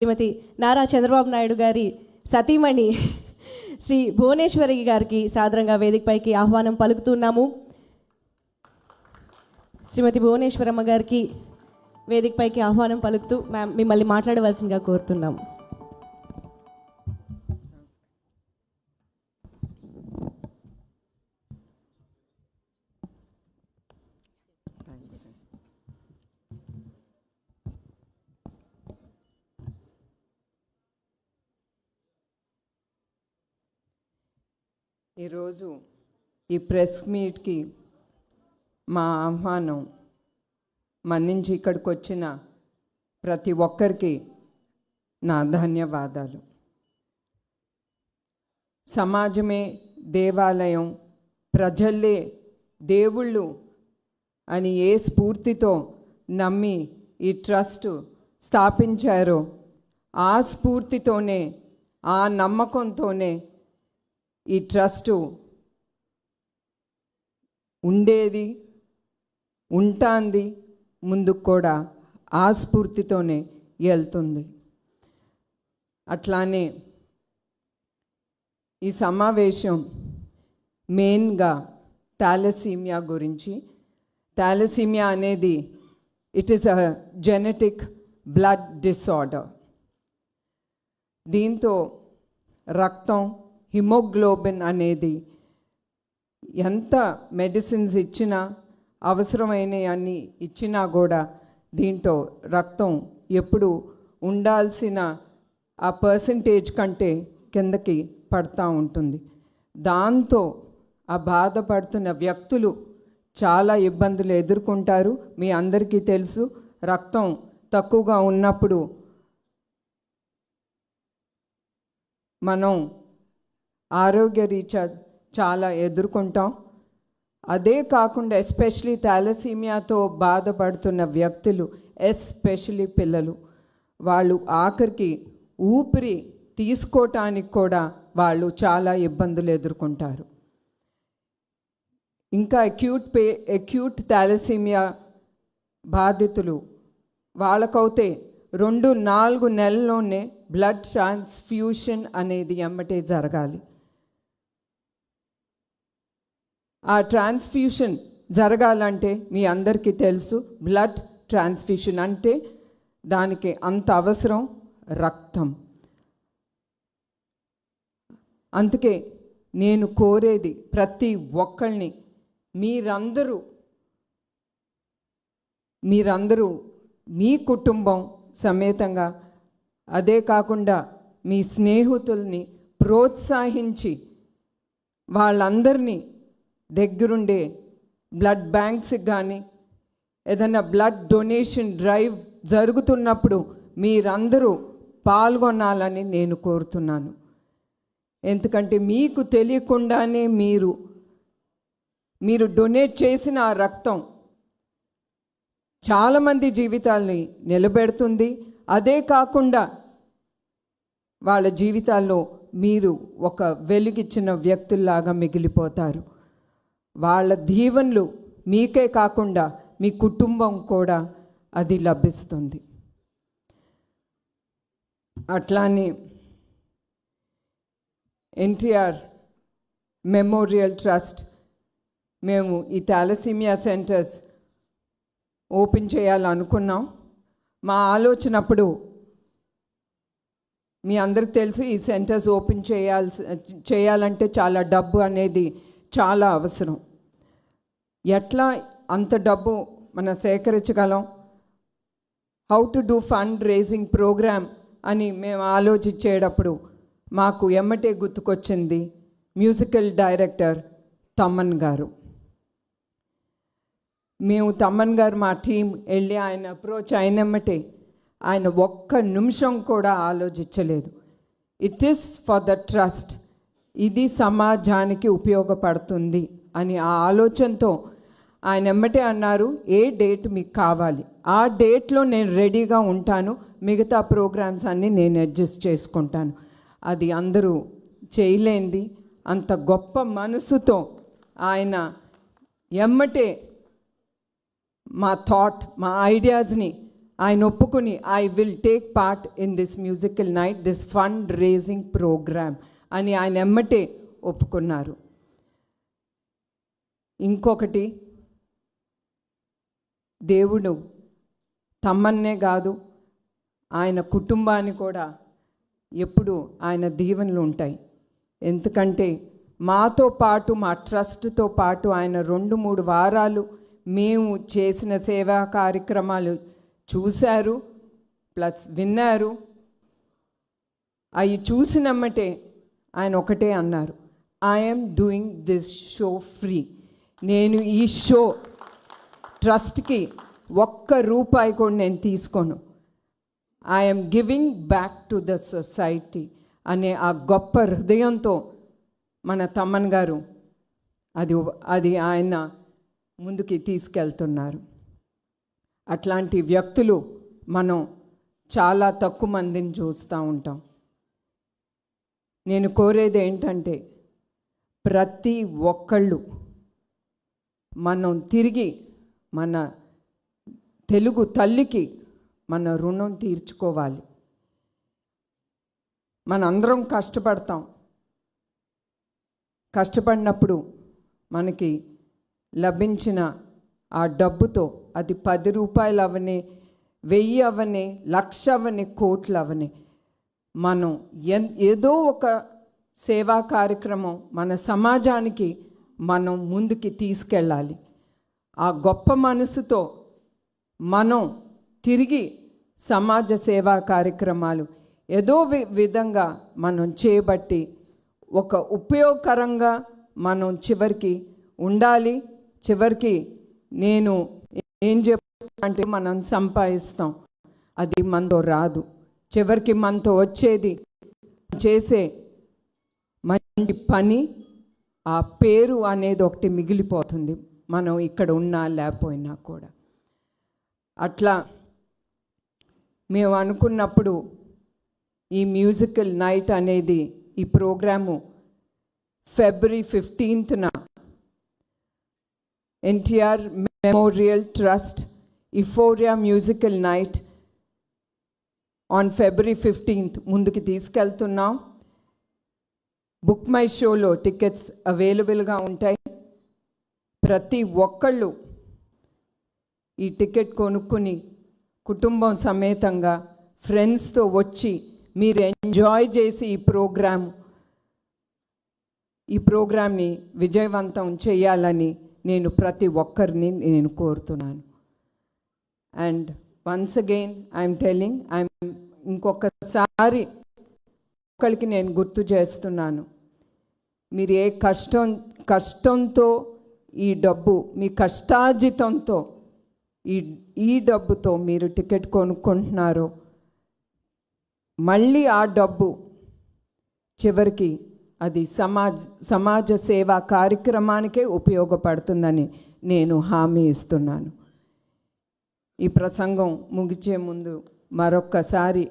శ్రీమతి నారా చంద్రబాబు నాయుడు గారి సతీమణి శ్రీ భువనేశ్వరి గారికి సాదరంగా వేదికపైకి ఆహ్వానం పలుకుతున్నాము. శ్రీమతి భువనేశ్వరమ్మ గారికి వేదికపైకి ఆహ్వానం పలుకుతూ మ్యామ్ మిమ్మల్ని మాట్లాడవలసిందిగా కోరుతున్నాము. ఈరోజు ఈ ప్రెస్ మీట్కి మా ఆహ్వానం మన్నించి ఇక్కడికి వచ్చిన ప్రతి ఒక్కరికి నా ధన్యవాదాలు. సమాజమే దేవాలయం, ప్రజల్లే దేవుళ్ళు అని ఏ స్ఫూర్తితో నమ్మి ఈ ట్రస్ట్ స్థాపించారో ఆ స్ఫూర్తితోనే, ఆ నమ్మకంతోనే ఈ ట్రస్టు ఉండేది, ఉంటాంది, ముందుకు కూడా ఆ స్ఫూర్తితోనే వెళ్తుంది. అట్లానే ఈ సమావేశం మెయిన్గా థాలసీమియా గురించి. థాలసీమియా అనేది it is a genetic blood disorder. దీంతో రక్తం, హిమోగ్లోబిన్ అనేది ఎంత మెడిసిన్స్ ఇచ్చినా, అవసరమైన అన్ని ఇచ్చినా కూడా దీంట్లో రక్తం ఎప్పుడు ఉండాల్సిన ఆ పర్సంటేజ్ కంటే కిందకి పడుతూ ఉంటుంది. దాంతో ఆ బాధపడుతున్న వ్యక్తులు చాలా ఇబ్బందులు ఎదుర్కొంటారు. మీ అందరికీ తెలుసు, రక్తం తక్కువగా ఉన్నప్పుడు మనం ఆరోగ్యరీత్యా చాలా ఎదుర్కొంటాం. అదే కాకుండా ఎస్పెషలీ థాలసీమియాతో బాధపడుతున్న వ్యక్తులు, ఎస్పెషలీ పిల్లలు, వాళ్ళు ఆఖరికి ఊపిరి తీసుకోవటానికి కూడా వాళ్ళు చాలా ఇబ్బందులు ఎదుర్కొంటారు. ఇంకా అక్యూట్ థాలసీమియా బాధితులు వాళ్ళకైతే 2-4 నెలల్లోనే బ్లడ్ ట్రాన్స్ఫ్యూషన్ అనేది ఎమ్మటే జరగాలి. ఆ ట్రాన్స్ఫ్యూషన్ జరగాలంటే మీ అందరికీ తెలుసు, బ్లడ్ ట్రాన్స్ఫ్యూషన్ అంటే దానికి అంత అవసరం రక్తం. అందుకే నేను కోరేది ప్రతి ఒక్కళ్ళని, మీరందరూ మీ కుటుంబం సమేతంగా, అదే కాకుండా మీ స్నేహితుల్ని ప్రోత్సహించి వాళ్ళందరినీ దగ్గరుండే బ్లడ్ బ్యాంక్స్కి కానీ ఏదైనా బ్లడ్ డొనేషన్ డ్రైవ్ జరుగుతున్నప్పుడు మీరందరూ పాల్గొనాలని నేను కోరుతున్నాను. ఎందుకంటే మీకు తెలియకుండానే మీరు డొనేట్ చేసిన ఆ రక్తం చాలామంది జీవితాల్ని నిలబెడుతుంది. అదే కాకుండా వాళ్ళ జీవితాల్లో మీరు ఒక వెలుగిచ్చిన వ్యక్తుల్లాగా మిగిలిపోతారు. వాళ్ళ దీవెనలు మీకే కాకుండా మీ కుటుంబం కూడా అది లభిస్తుంది. అట్లానే ఎన్టీఆర్ మెమోరియల్ ట్రస్ట్ మేము ఈ థాలసీమియా సెంటర్స్ ఓపెన్ చేయాలనుకున్నాం. మా ఆలోచనప్పుడు మీ అందరికి తెలుసు, ఈ సెంటర్స్ ఓపెన్ చేయాలంటే చాలా డబ్బు అనేది చాలా అవసరం. ఎట్లా అంత డబ్బు మనం సేకరించగలం? How to do fund raising programme అని మేము ఆలోచించేటప్పుడు మాకు ఎమ్మటే గుర్తుకొచ్చింది మ్యూజికల్ డైరెక్టర్ తమ్మన్ గారు. మేము తమ్మన్ గారు మా టీం వెళ్ళి ఆయన అప్రోచ్ అయినమ్మటే ఆయన ఒక్క నిమిషం కూడా ఆలోచించలేదు. It is for the trust, ఇది సమాజానికి ఉపయోగపడుతుంది అని ఆ ఆలోచనతో ఆయన ఎమ్మటే అన్నారు, ఏ డేట్ మీకు కావాలి ఆ డేట్లో నేను రెడీగా ఉంటాను, మిగతా ప్రోగ్రామ్స్ అన్నీ నేను అడ్జస్ట్ చేసుకుంటాను. అది అందరూ చేయలేంది. అంత గొప్ప మనసుతో ఆయన ఎమ్మటే మా ఐడియాస్ని ఆయన ఒప్పుకుని I will take part in this musical night, this fund raising programme అని ఆయన ఎమ్మటే ఒప్పుకున్నారు. ఇంకొకటి, దేవుడు తమ్మన్నే కాదు ఆయన కుటుంబాన్ని కూడా ఎప్పుడు ఆయన దీవెనలు ఉంటాయి. ఎందుకంటే మాతో పాటు, మా ట్రస్ట్తో పాటు ఆయన 2-3 వారాలు మేము చేసిన సేవా కార్యక్రమాలు చూశారు, ప్లస్ విన్నారు. అవి చూసినమ్మటే ఆయన ఒకటే అన్నారు, I'm doing this show free. నేను ఈ షో ట్రస్ట్కి ₹1 కూడా నేను తీసుకోను. I'm giving back to the society అనే ఆ గొప్ప హృదయంతో మన తమ్మన్ గారు అది ఆయన ముందుకి తీసుకెళ్తున్నారు. అట్లాంటి వ్యక్తులు మనం చాలా తక్కువ మందిని చూస్తూ ఉంటాం. నేను కోరేది ఏంటంటే ప్రతి ఒక్కళ్ళు మనం తిరిగి మన తెలుగు తల్లికి మన రుణం తీర్చుకోవాలి. మనందరం కష్టపడినప్పుడు మనకి లభించిన ఆ డబ్బుతో, అది ₹10 అవని, 1000 అవని, 1,00,000 అవని, కోట్లు అవని, మనం ఏదో ఒక సేవా కార్యక్రమం మన సమాజానికి మనం ముందుకి తీసుకెళ్ళాలి. ఆ గొప్ప మనసుతో మనం తిరిగి సమాజ సేవా కార్యక్రమాలు ఏదో విధంగా మనం చేయబట్టి ఒక ఉపయోగకరంగా మనం చివరికి ఉండాలి. చివరికి నేను ఏం చెప్పాలంటే మనం సంపాదిస్తాం, అది మనతో రాదు. చివరికి మనతో వచ్చేది చేసే మంచి పని, ఆ పేరు అనేది ఒకటి మిగిలిపోతుంది, మనం ఇక్కడ ఉన్నా లేకపోయినా కూడా. అట్లా మేము అనుకున్నప్పుడు ఈ మ్యూజికల్ నైట్ అనేది, ఈ programme February 15th NTR Memorial Trust Euphoria Musical Night on February 15th ముందుకు తీసుకెళ్తున్నాం. బుక్ మై షోలో టికెట్స్ అవైలబుల్గా ఉంటాయి. ప్రతి ఒక్కళ్ళు ఈ టికెట్ కొనుక్కుని కుటుంబం సమేతంగా ఫ్రెండ్స్తో వచ్చి మీరు ఎంజాయ్ చేసి ఈ ప్రోగ్రామ్ని విజయవంతం చేయాలని నేను ప్రతి ఒక్కరిని నేను కోరుతున్నాను. And once again I'm telling, ఇంకొకసారి ఒక్కరికి నేను గుర్తు చేస్తున్నాను, మీరు ఏ కష్టంతో ఈ డబ్బు, మీ కష్టార్జితంతో ఈ డబ్బుతో మీరు టికెట్ కొనుక్కుంటున్నారో, మళ్ళీ ఆ డబ్బు చివరికి అది సమాజ సేవా కార్యక్రమానికే ఉపయోగపడుతుందని నేను హామీ ఇస్తున్నాను. ఈ ప్రసంగం ముగిచే ముందు మరొక్కసారి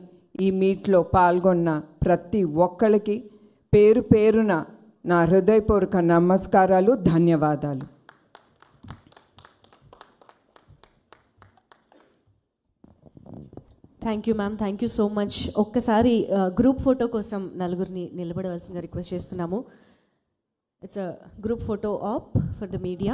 ఈ మీట్లో పాల్గొన్న ప్రతి ఒక్కరికి పేరు పేరున నా హృదయపూర్వక నమస్కారాలు, ధన్యవాదాలు. Thank you ma'am, thank you so much. ఒక్కసారి గ్రూప్ ఫోటో కోసం నలుగురిని నిలబడవలసిందిగా రిక్వెస్ట్ చేస్తున్నాము. It's a group photo op for the media.